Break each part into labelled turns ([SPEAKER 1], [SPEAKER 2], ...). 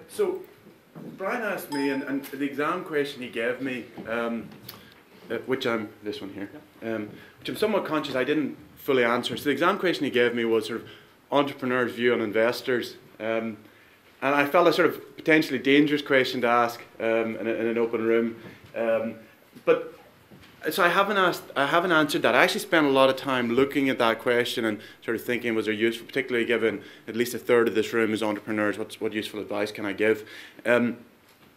[SPEAKER 1] So Brian asked me, and the exam question he gave me, which I'm, this one here, which I'm somewhat conscious I didn't fully answer. So the exam question he gave me was sort of entrepreneurs' view on investors. And I felt a sort of potentially dangerous question to ask in an open room. But so I haven't answered that. I actually spent a lot of time looking at that question and sort of thinking, was there useful, particularly given at least a third of this room is entrepreneurs, what useful advice can I give?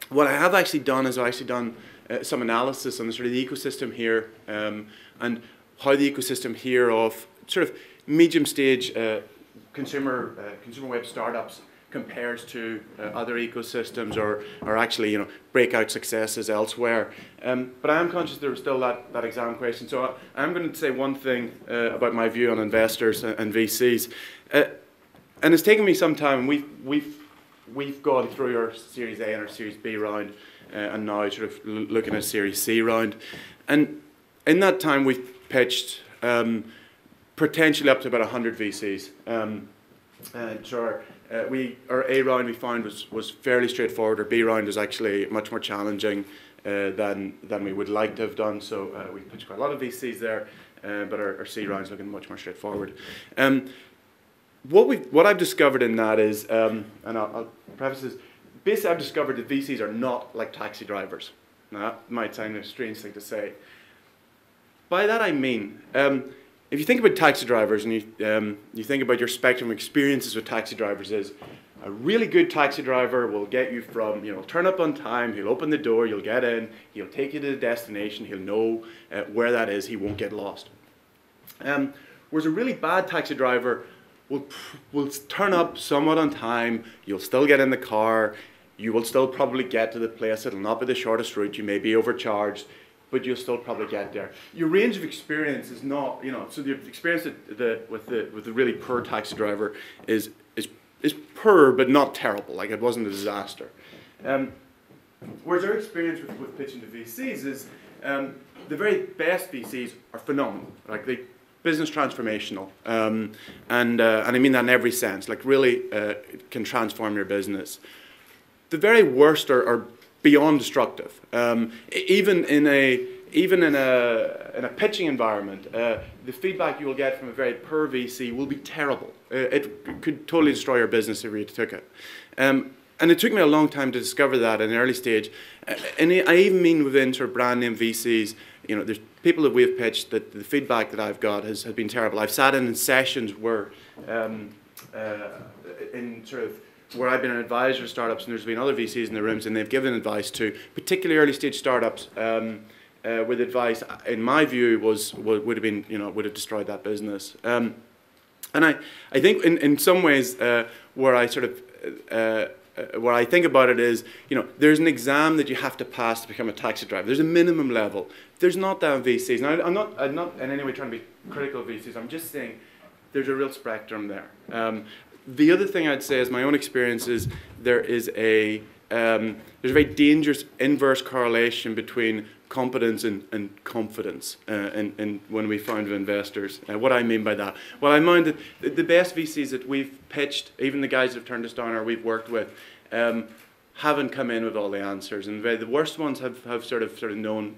[SPEAKER 1] What I have actually done is I've actually done some analysis on the sort of the ecosystem here and how the ecosystem here of sort of medium stage consumer web startups compares to other ecosystems or actually breakout successes elsewhere. But I am conscious there was still that exam question. So I'm going to say one thing about my view on investors and VCs. And it's taken me some time. We've gone through our Series A and our Series B round and now sort of looking at Series C round. And in that time we've pitched potentially up to about 100 VCs. Our A round we found was fairly straightforward. Our B round was actually much more challenging than we would like to have done. So we pitched quite a lot of VCs there, but our C round is looking much more straightforward. What I've discovered in that is, and I'll preface this, basically I've discovered that VCs are not like taxi drivers. Now that might sound a strange thing to say. By that I mean, if you think about taxi drivers and you think about your spectrum of experiences with taxi drivers is, a really good taxi driver will get you from, turn up on time, he'll open the door, you'll get in, he'll take you to the destination, he'll know where that is, he won't get lost. Whereas a really bad taxi driver will turn up somewhat on time, you'll still get in the car, you will still probably get to the place, it'll not be the shortest route, you may be overcharged, but you'll still probably get there. Your range of experience is not, so the experience with the really poor taxi driver is poor, but not terrible. Like, it wasn't a disaster. Whereas our experience with pitching to VCs is the very best VCs are phenomenal. Like, they business transformational, and I mean that in every sense. Like, really can transform your business. The very worst are beyond destructive. Even in a pitching environment, the feedback you will get from a very poor VC will be terrible. It could totally destroy your business if you took it. And it took me a long time to discover that in an early stage. And I even mean within sort of brand name VCs, there's people that we've pitched that the feedback that I've got has been terrible. I've sat in sessions where where I've been an advisor to startups, and there's been other VCs in the rooms, and they've given advice to particularly early stage startups with advice, in my view, would have destroyed that business. And I think in some ways where I think about it is, there's an exam that you have to pass to become a taxi driver. There's a minimum level. There's not that in VCs. Now, I'm not in any way trying to be critical of VCs. I'm just saying there's a real spectrum there. The other thing I'd say is my own experience is there's a very dangerous inverse correlation between competence and confidence when we find investors. What I mean by that? Well, I mean that the best VCs that we've pitched, even the guys that have turned us down or we've worked with, haven't come in with all the answers, and the worst ones have sort of known,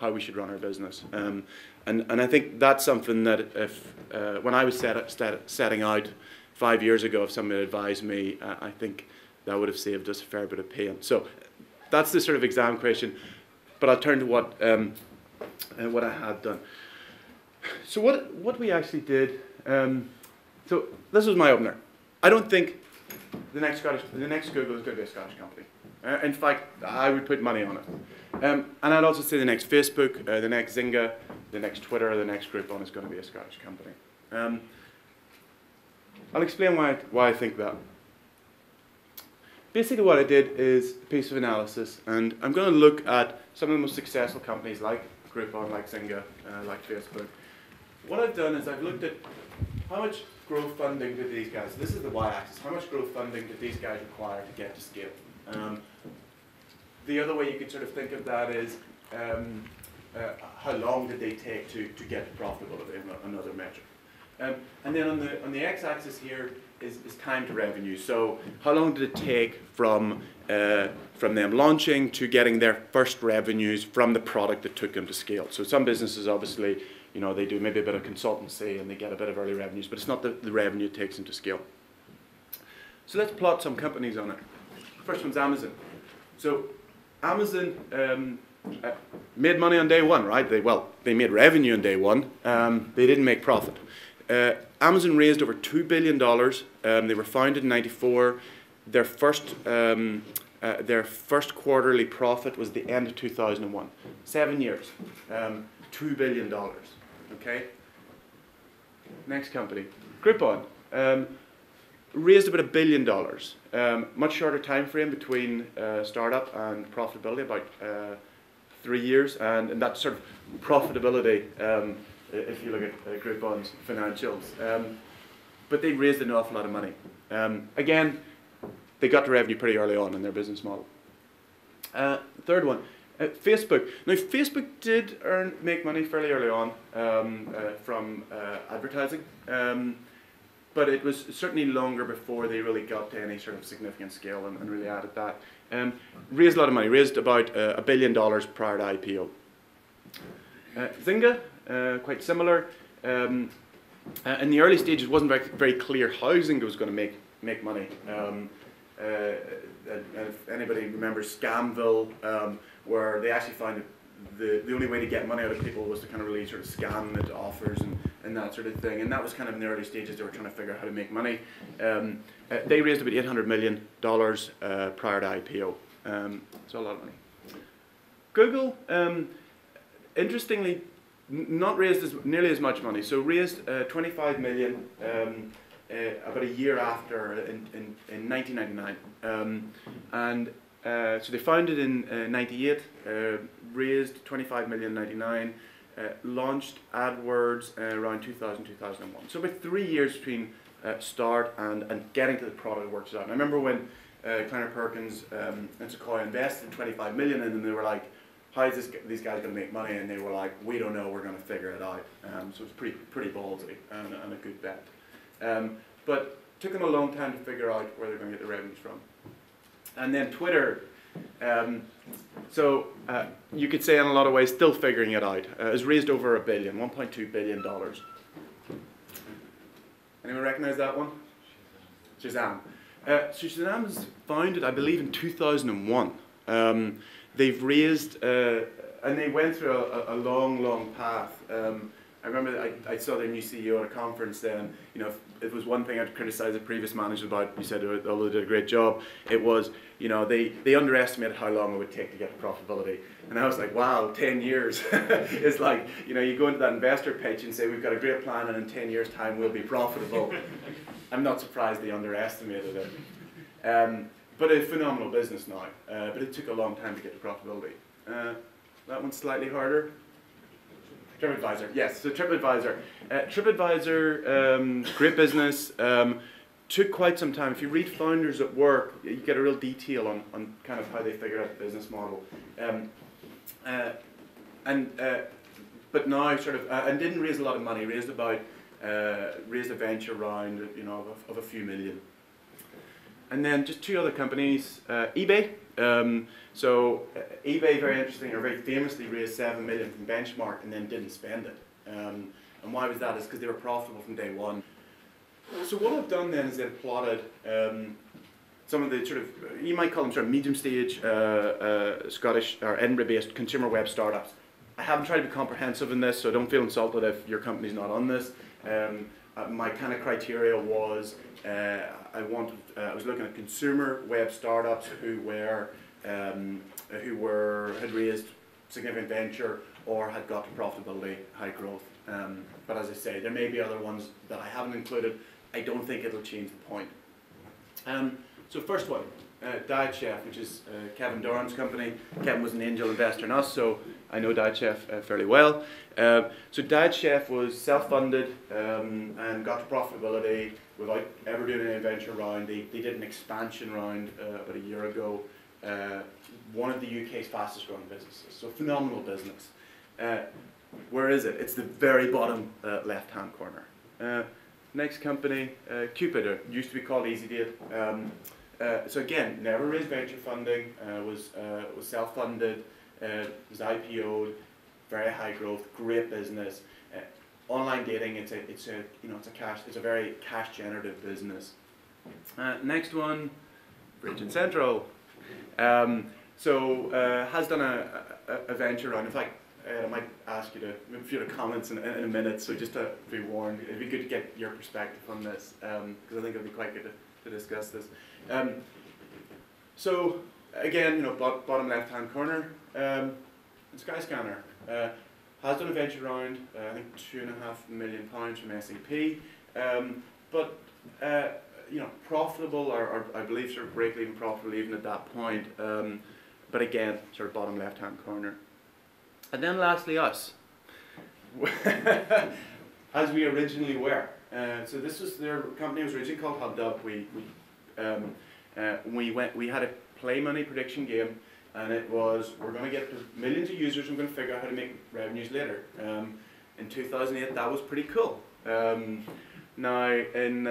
[SPEAKER 1] how we should run our business. And I think that's something that if when I was setting out 5 years ago, if somebody had advised me, I think that would have saved us a fair bit of pain. So that's the sort of exam question. But I'll turn to what I had done. So what we actually did. So this was my opener. I don't think the next Google is going to be a Scottish company. In fact, I would put money on it. And I'd also say the next Facebook, the next Zynga, the next Twitter, the next Groupon is going to be a Scottish company. I'll explain why I think that. Basically what I did is a piece of analysis, and I'm going to look at some of the most successful companies like Groupon, like Zynga, like Facebook. What I've done is I've looked at how much growth funding did these guys, this is the y-axis, how much growth funding did these guys require to get to scale? The other way you could sort of think of that is how long did they take to get to profitability, another metric. And then on the x-axis here is time to revenue. So how long did it take from them launching to getting their first revenues from the product that took them to scale? So some businesses, obviously, you know, they do maybe a bit of consultancy and they get a bit of early revenues, but it's not the revenue it takes them to scale. So let's plot some companies on it. First one's Amazon. So Amazon made money on day one, right? They made revenue on day one. They didn't make profit. Amazon raised over $2 billion. They were founded in '94. Their first quarterly profit was the end of 2001. 7 years, $2 billion. Okay. Next company, Groupon. Raised about $1 billion. Much shorter time frame between startup and profitability, about 3 years, and that sort of profitability. If you look at Groupon's financials, but they raised an awful lot of money. Again, they got the revenue pretty early on in their business model. Third one, Facebook. Now, Facebook did make money fairly early on from advertising, but it was certainly longer before they really got to any sort of significant scale and really added that. Raised a lot of money, raised about $1 billion prior to IPO. Zynga, quite similar. In the early stages, it wasn't very clear how Zynga was going to make money. And if anybody remembers Scamville, where they actually found that the only way to get money out of people was to kind of really sort of scam into offers and that sort of thing. And that was kind of in the early stages. They were trying to figure out how to make money. They raised about $800 million prior to IPO. So a lot of money. Google, interestingly, not raised nearly as much money. So raised 25 million about a year after in 1999, so they founded in 98, raised 25 million in 99, launched AdWords around 2000, 2001. So about 3 years between start and getting to the product works out. And I remember when Kleiner Perkins and Sequoia invested 25 million in them, they were like, how is these guys going to make money? And they were like, we don't know, we're going to figure it out. So it's pretty ballsy and a good bet. But it took them a long time to figure out where they're going to get the revenues from. And then Twitter, you could say in a lot of ways, still figuring it out. It's raised over $1 billion, $1.2 billion. Anyone recognize that one? Shazam. So Shazam was founded, I believe, in 2001. They've raised, and they went through a long path. I remember I saw their new CEO at a conference then. You know, if it was one thing I'd criticize the previous manager about, you said, although they did a great job, it was, you know, they underestimated how long it would take to get to profitability. And I was like, wow, 10 years. It's like, you know, you go into that investor pitch and say, we've got a great plan and in 10 years' time we'll be profitable. I'm not surprised they underestimated it. But a phenomenal business now, but it took a long time to get to profitability. That one's slightly harder. TripAdvisor, yes, so TripAdvisor. TripAdvisor, great business, took quite some time. If you read Founders at Work, you get a real detail on kind of how they figured out the business model. But now sort of, and didn't raise a lot of money, raised a venture round, you know, of a few million. And then just two other companies, eBay. eBay, very interesting, or very famously raised 7 million from Benchmark and then didn't spend it. And why was that? Is because they were profitable from day one. So what I've done then is then plotted some of the sort of, you might call them sort of medium stage Scottish or Edinburgh-based consumer web startups. I haven't tried to be comprehensive in this, so don't feel insulted if your company's not on this. My kind of criteria was I was looking at consumer web startups who had raised significant venture or had got to profitability, high growth. But as I say, there may be other ones that I haven't included. I don't think it'll change the point. So first one, Diet Chef, which is Kevin Doran's company. Kevin was an angel investor in us, so I know Diet Chef fairly well. So Diet Chef was self-funded and got to profitability without ever doing any venture round. They did an expansion round about a year ago. One of the UK's fastest growing businesses, so phenomenal business. Where is it? It's the very bottom left-hand corner. Next company, Cupid, it used to be called EasyDate. So again, never raised venture funding, was self-funded, was IPO'd, very high growth, great business. Online dating, it's a very cash generative business. Next one, Virgin Central. Has done a venture round. In fact, I might ask you to make a few comments in a minute, so just to be warned, it'd be good to get your perspective on this, because I think it'd be quite good to discuss this. So again, bottom left-hand corner, Skyscanner has done a venture round, I think £2.5 million from SAP, but profitable, or I believe sort of break-even profitable even at that point. But again, sort of bottom left-hand corner. And then lastly, us, as we originally were. So this was, their company was originally called HubDub. We had a play money prediction game, and it was, we're going to get to millions of users and we're going to figure out how to make revenues later. In 2008, that was pretty cool. Now, in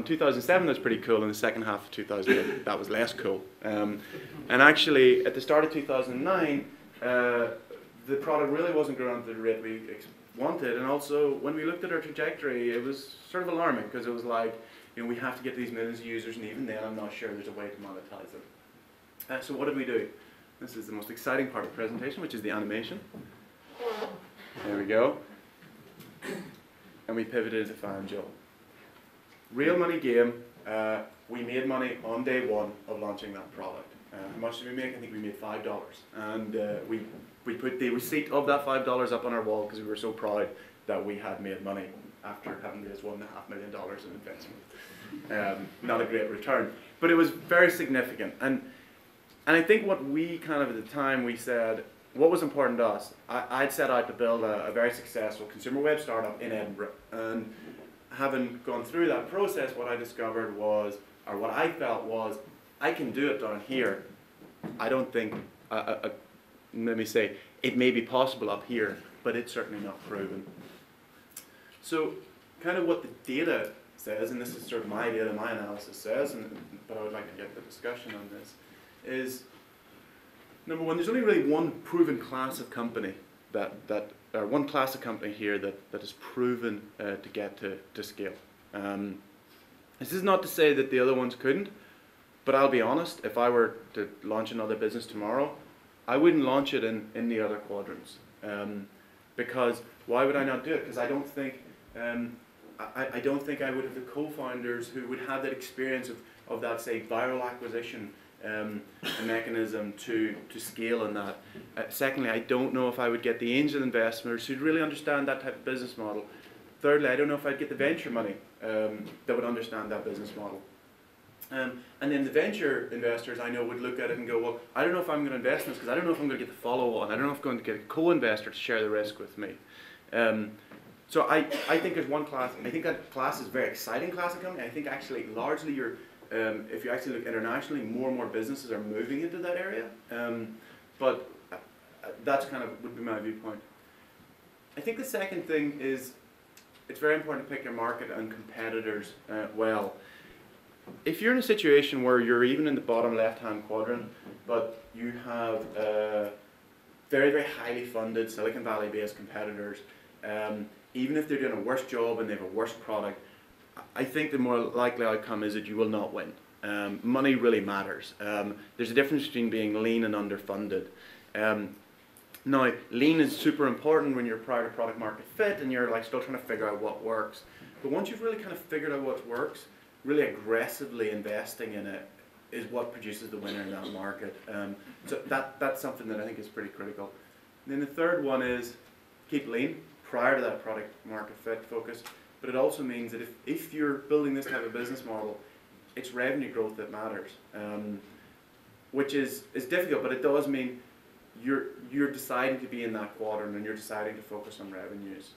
[SPEAKER 1] 2007 that was pretty cool. In the second half of 2008, that was less cool. And actually, at the start of 2009, the product really wasn't growing at the rate we wanted. And also, when we looked at our trajectory, it was sort of alarming, because it was like, we have to get these millions of users, and even then, I'm not sure there's a way to monetize them. So what did we do? This is the most exciting part of the presentation, which is the animation. There we go. And we pivoted into FanJoel. Real money game. We made money on day one of launching that product. How much did we make? I think we made $5. And we put the receipt of that $5 up on our wall because we were so proud that we had made money after having raised $1.5 million in investment. Not a great return, but it was very significant. And I think what we kind of at the time, we said, what was important to us, I'd set out to build a very successful consumer web startup in Edinburgh. And having gone through that process, what I discovered was, or what I felt was, I can do it down here. I don't think, let me say, it may be possible up here, but it's certainly not proven. So kind of what the data says, and this is sort of my data, my analysis says, but I would like to get the discussion on this, is number one, there's only really one proven class of company one class of company here that is proven to get to scale. This is not to say that the other ones couldn't, but I'll be honest, if I were to launch another business tomorrow, I wouldn't launch it in the other quadrants. Because why would I not do it? Because I don't think I don't think I would have the co-founders who would have that experience of that, say, viral acquisition mechanism to scale on that. Secondly, I don't know if I would get the angel investors who'd really understand that type of business model. Thirdly, I don't know if I'd get the venture money that would understand that business model. And then the venture investors I know would look at it and go, well, I don't know if I'm going to invest in this because I don't know if I'm going to get the follow-on. I don't know if I'm going to get a co-investor to share the risk with me. So I think there's one class. I think that class is a very exciting class of company. I think actually largely if you actually look internationally, more and more businesses are moving into that area. But that's kind of would be my viewpoint. I think the second thing is it's very important to pick your market and competitors well. If you're in a situation where you're even in the bottom left-hand quadrant, but you have very, very highly funded Silicon Valley-based competitors, even if they're doing a worse job and they have a worse product, I think the more likely outcome is that you will not win. Money really matters. There's a difference between being lean and underfunded. Now, lean is super important when you're prior to product market fit and you're like still trying to figure out what works. But once you've really kind of figured out what works, really aggressively investing in it is what produces the winner in that market. So that's something that I think is pretty critical. And then the third one is keep lean prior to that product market fit focus. But it also means that if you're building this type of business model, it's revenue growth that matters, which is difficult, but it does mean you're deciding to be in that quadrant and you're deciding to focus on revenues.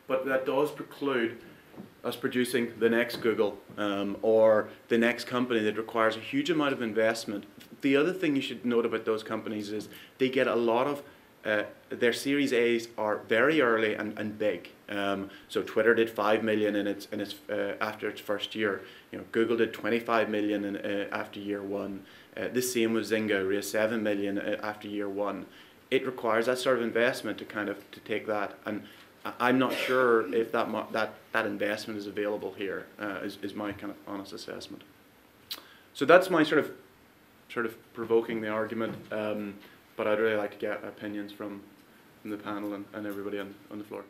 [SPEAKER 1] But that does preclude us producing the next Google or the next company that requires a huge amount of investment. The other thing you should note about those companies is they get a lot of their Series A's are very early and big. So Twitter did 5 million in its after its first year. You know, Google did 25 million after year one. The same with Zynga, raised 7 million after year one. It requires that sort of investment to take that, and I'm not sure if that investment is available here. Is my kind of honest assessment. So that's my sort of provoking the argument. But I'd really like to get opinions from the panel and everybody on the floor.